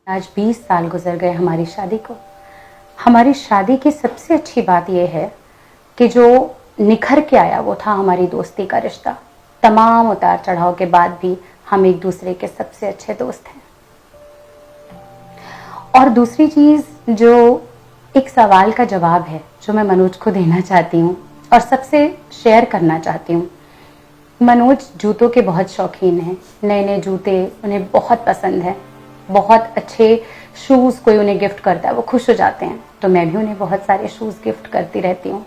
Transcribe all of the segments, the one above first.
आज 20 साल गुजर गए हमारी शादी को। हमारी शादी की सबसे अच्छी बात यह है कि जो निखर के आया वो था हमारी दोस्ती का रिश्ता। तमाम उतार चढ़ाव के बाद भी हम एक दूसरे के सबसे अच्छे दोस्त हैं। और दूसरी चीज जो एक सवाल का जवाब है जो मैं मनोज को देना चाहती हूँ और सबसे शेयर करना चाहती हूँ। मनोज जूतों के बहुत शौकीन हैं। नए नए जूते उन्हें बहुत पसंद है। बहुत अच्छे शूज़ कोई उन्हें गिफ्ट करता है वो खुश हो जाते हैं। तो मैं भी उन्हें बहुत सारे शूज़ गिफ्ट करती रहती हूँ।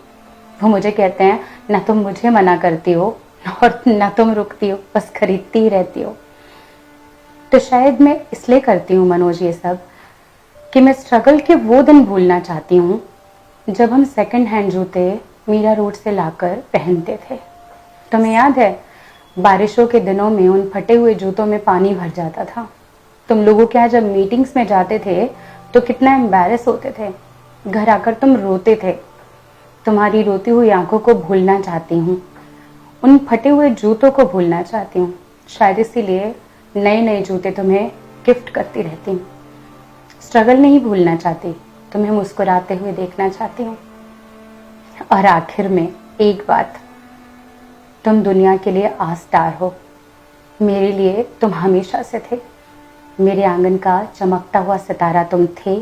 वो मुझे कहते हैं ना तुम मुझे मना करती हो और ना तुम रुकती हो, बस खरीदती ही रहती हो। तो शायद मैं इसलिए करती हूँ मनोज ये सब कि मैं स्ट्रगल के वो दिन भूलना चाहती हूँ जब हम सेकंड हैंड जूते मीरा रोड से लाकर पहनते थे। तुम्हें याद है बारिशों के दिनों में उन फटे हुए जूतों में पानी भर जाता था। तुम लोगों के यहाँ जब मीटिंग्स में जाते थे तो कितना एम्बैरेस होते थे। घर आकर तुम रोते थे। तुम्हारी रोती हुई आंखों को भूलना चाहती हूँ। उन फटे हुए जूतों को भूलना चाहती हूँ। शायद इसीलिए नए नए जूते तुम्हें गिफ्ट करती रहती हूँ। स्ट्रगल नहीं भूलना चाहती, तुम्हें मुस्कुराते हुए देखना चाहती हूँ। और आखिर में एक बात, तुम दुनिया के लिए आस्टार हो। मेरे लिए तुम हमेशा से थे। मेरे आंगन का चमकता हुआ सितारा तुम थे,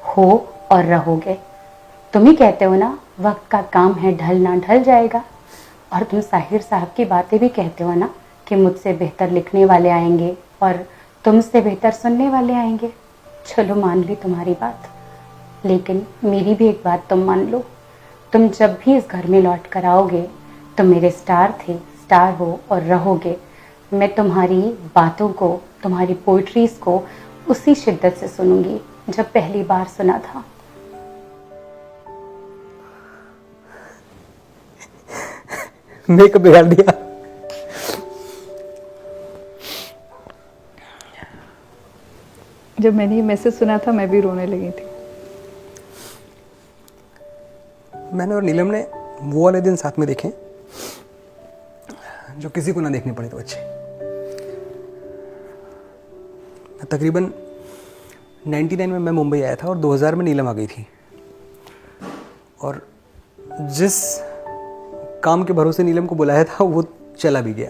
हो और रहोगे। तुम ही कहते हो ना वक्त का काम है ढलना, ढल जाएगा। और तुम साहिर साहब की बातें भी कहते हो ना कि मुझसे बेहतर लिखने वाले आएंगे और तुमसे बेहतर सुनने वाले आएंगे। चलो मान ली तुम्हारी बात, लेकिन मेरी भी एक बात तुम मान लो। तुम जब भी इस घर में लौट कर आओगे तुम मेरे स्टार थे, स्टार हो और रहोगे। मैं तुम्हारी बातों को, तुम्हारी पोइट्रीज को उसी शिद्दत से सुनूंगी जब पहली बार सुना था। मेकअप बिगाड़ दिया। जब मैंने ये मैसेज सुना था मैं भी रोने लगी थी। मैंने और नीलम ने वो वाले दिन साथ में देखे जो किसी को ना देखने पड़े तो अच्छे। तकरीबन 99 में मैं मुंबई आया था और 2000 में नीलम आ गई थी। और जिस काम के भरोसे नीलम को बुलाया था वो चला भी गया।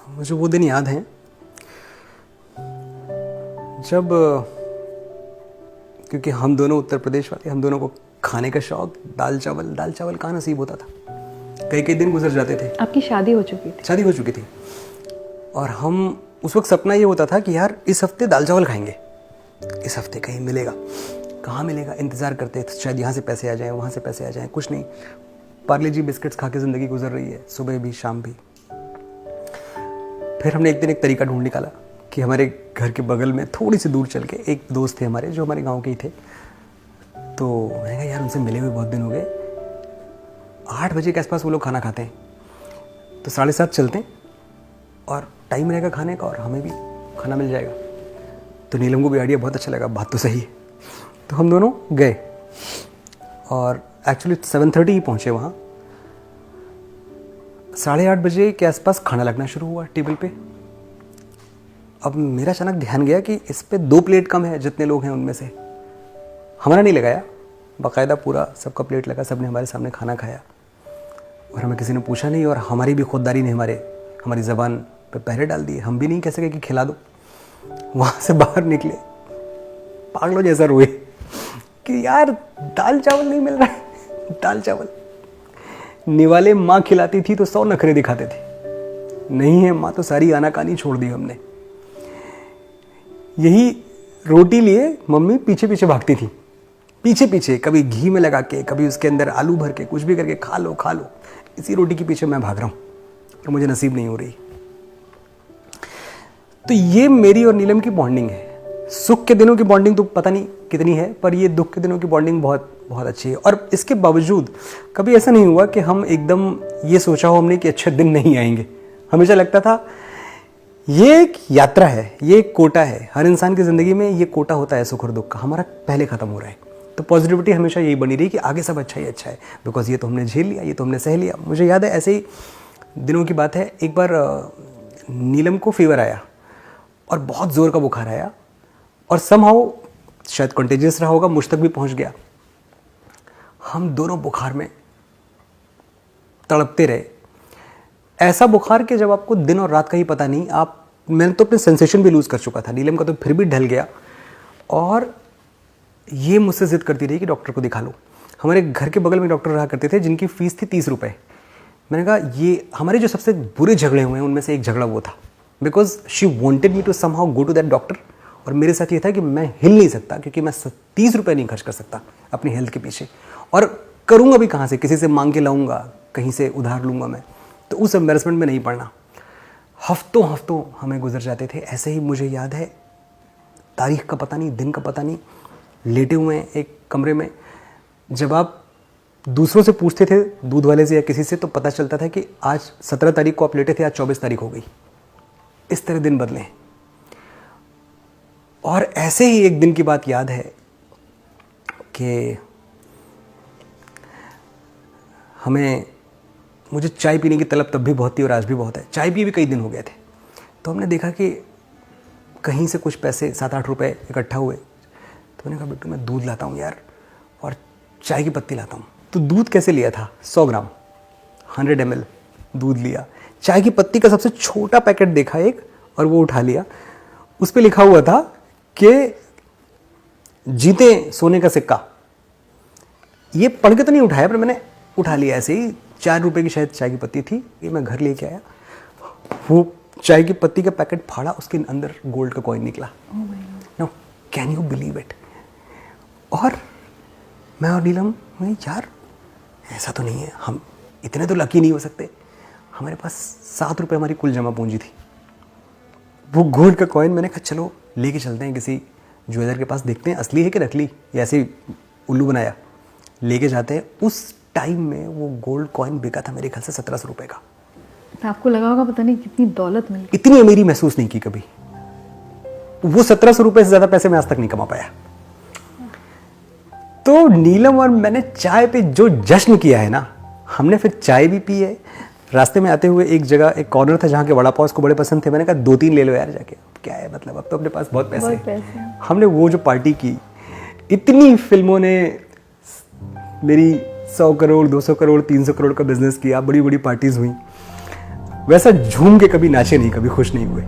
मुझे वो दिन याद है जब, क्योंकि हम दोनों उत्तर प्रदेश वाले, हम दोनों को खाने का शौक, दाल चावल कहाँ नसीब होता था। कई दिन गुजर जाते थे। आपकी शादी हो चुकी थी? शादी हो चुकी थी। और हम उस वक्त सपना ये होता था कि यार इस हफ्ते दाल चावल खाएंगे, इस हफ्ते कहीं मिलेगा, कहाँ मिलेगा, इंतज़ार करते थे शायद यहाँ से पैसे आ जाएं, वहाँ से पैसे आ जाएं। कुछ नहीं, पार्ले जी बिस्किट्स खा के ज़िंदगी गुजर रही है, सुबह भी शाम भी। फिर हमने एक दिन एक तरीका ढूंढ निकाला कि हमारे घर के बगल में थोड़ी सी दूर चल के एक दोस्त थे हमारे जो हमारे गाँव के ही थे। तो मैंने कहा यार उनसे मिले हुए बहुत दिन हो गए, 8 बजे के आसपास वो लोग खाना खाते हैं, तो 7:30 चलते हैं और टाइम रहेगा खाने का और हमें भी खाना मिल जाएगा। तो नीलम को भी आइडिया बहुत अच्छा लगा, बात तो सही है। तो हम दोनों गए और एक्चुअली 7:30 ही पहुँचे वहाँ। 8:30 बजे के आसपास खाना लगना शुरू हुआ टेबल पे। अब मेरा अचानक ध्यान गया कि इस पे 2 प्लेट कम है जितने लोग हैं उनमें से। हमारा नहीं लगाया, बाकायदा पूरा सबका प्लेट लगा, सबने हमारे सामने खाना खाया और हमें किसी ने पूछा नहीं। और हमारी भी खुददारी ने हमारी ज़बान पे पहरे डाल दिए। हम भी नहीं कह सके कि खिला दो। वहाँ से बाहर निकले पागलों जैसा रोए कि यार दाल चावल नहीं मिल रहा है। दाल चावल निवाले माँ खिलाती थी तो 100 नखरे दिखाते थे, नहीं है माँ तो सारी आनाकानी छोड़ दी हमने। यही रोटी लिए मम्मी पीछे पीछे भागती थी, पीछे कभी घी में लगा के, कभी उसके अंदर आलू भर के, कुछ भी करके खा लो। इसी रोटी के पीछे मैं भाग रहा हूँ और मुझे नसीब नहीं हो रही। तो ये मेरी और नीलम की बॉन्डिंग है। सुख के दिनों की बॉन्डिंग तो पता नहीं कितनी है, पर ये दुख के दिनों की बॉन्डिंग बहुत बहुत अच्छी है। और इसके बावजूद कभी ऐसा नहीं हुआ कि हम एकदम ये सोचा हो हमने कि अच्छे दिन नहीं आएंगे। हमेशा लगता था ये एक यात्रा है, ये एक कोटा है। हर इंसान की ज़िंदगी में ये कोटा होता है सुख और दुख का, हमारा पहले ख़त्म हो रहा है। तो पॉजिटिविटी हमेशा यही बनी रही कि आगे सब अच्छा ही अच्छा है, बिकॉज ये तो हमने झेल लिया, ये तो हमने सह लिया। मुझे याद है, ऐसे ही दिनों की बात है, एक बार नीलम को फीवर आया और बहुत ज़ोर का बुखार आया और समहाउ शायद कंटेजियस रहा होगा, मुझ तक भी पहुंच गया। हम दोनों बुखार में तड़पते रहे। ऐसा बुखार कि जब आपको दिन और रात का ही पता नहीं, मैंने तो अपने सेंसेशन भी लूज़ कर चुका था। नीलम का तो फिर भी ढल गया, और ये मुझसे जिद करती रही कि डॉक्टर को दिखा लो। हमारे घर के बगल में डॉक्टर रहा करते थे जिनकी फ़ीस थी 30 रुपये। मैंने कहा ये हमारे जो सबसे बुरे झगड़े हुए हैं उनमें से एक झगड़ा वो था, because she wanted me to somehow go to that doctor, और मेरे साथ ये था कि मैं हिल नहीं सकता, क्योंकि मैं 30 रुपये नहीं खर्च कर सकता अपनी हेल्थ के पीछे, और करूँगा भी कहाँ से, किसी से मांग के लाऊंगा, कहीं से उधार लूँगा मैं, तो उस एम्बेरसमेंट में नहीं पड़ना। हफ्तों हफ्तों हमें गुजर जाते थे ऐसे ही। मुझे याद है, तारीख का पता नहीं, दिन का पता नहीं, लेटे हुए हैं एक कमरे में। जब आप दूसरों से पूछते थे, दूध वाले से या किसी से, तो पता चलता था कि आज 17 तारीख को आप लेटे थे, आज 24 तारीख हो गई। इस तरह दिन बदले। और ऐसे ही एक दिन की बात याद है कि मुझे चाय पीने की तलब तब भी बहुत थी और आज भी बहुत है। चाय पिए भी कई दिन हो गए थे, तो हमने देखा कि कहीं से कुछ पैसे 7-8 रुपए इकट्ठा हुए। तो मैंने कहा बिट्टू मैं दूध लाता हूँ यार, और चाय की पत्ती लाता हूँ। तो दूध कैसे लिया था, 100 ग्राम 100 ml दूध लिया। चाय की पत्ती का सबसे छोटा पैकेट देखा एक, और वो उठा लिया। उस पर लिखा हुआ था कि जीते सोने का सिक्का। ये पढ़ के तो नहीं उठाया, पर मैंने उठा लिया ऐसे ही। 4 रुपए की शायद चाय की पत्ती थी। ये मैं घर लेके आया, वो चाय की पत्ती का पैकेट फाड़ा, उसके अंदर गोल्ड का कॉइन निकला। No, can you believe it? और मैं और नीलम, यार ऐसा तो नहीं है, हम इतने तो लकी नहीं हो सकते। हमारे पास 7 रुपये हमारी कुल जमा पूंजी थी। वो गोल्ड का कॉइन, मैंने कहा चलो लेके चलते हैं किसी ज्वेलर के पास, देखते हैं असली है कि नकली, या ऐसे ही उल्लू बनाया। लेके जाते हैं। उस टाइम में वो गोल्ड कॉइन बिका था मेरे ख्याल से 1700 रुपये का। तो आपको लगा होगा पता नहीं कितनी दौलत मिली। इतनी अमीरी महसूस नहीं की कभी। वो 1700 रुपये से ज़्यादा पैसे मैं आज तक नहीं कमा पाया। तो नीलम और मैंने चाय पे जो जश्न किया है ना, हमने फिर चाय भी पी है। रास्ते में आते हुए एक जगह, एक कॉर्नर था जहाँ के वड़ा पाव उसको बड़े पसंद थे। मैंने कहा 2-3 ले लो यार जाके, क्या है मतलब, अब तो अपने पास बहुत पैसे हैं। हमने वो जो पार्टी की, इतनी फिल्मों ने मेरी 100 करोड़ 200 करोड़ 300 करोड़ का बिजनेस किया, बड़ी बड़ी पार्टीज हुई, वैसा झूम के कभी नाचे नहीं, कभी खुश नहीं हुए।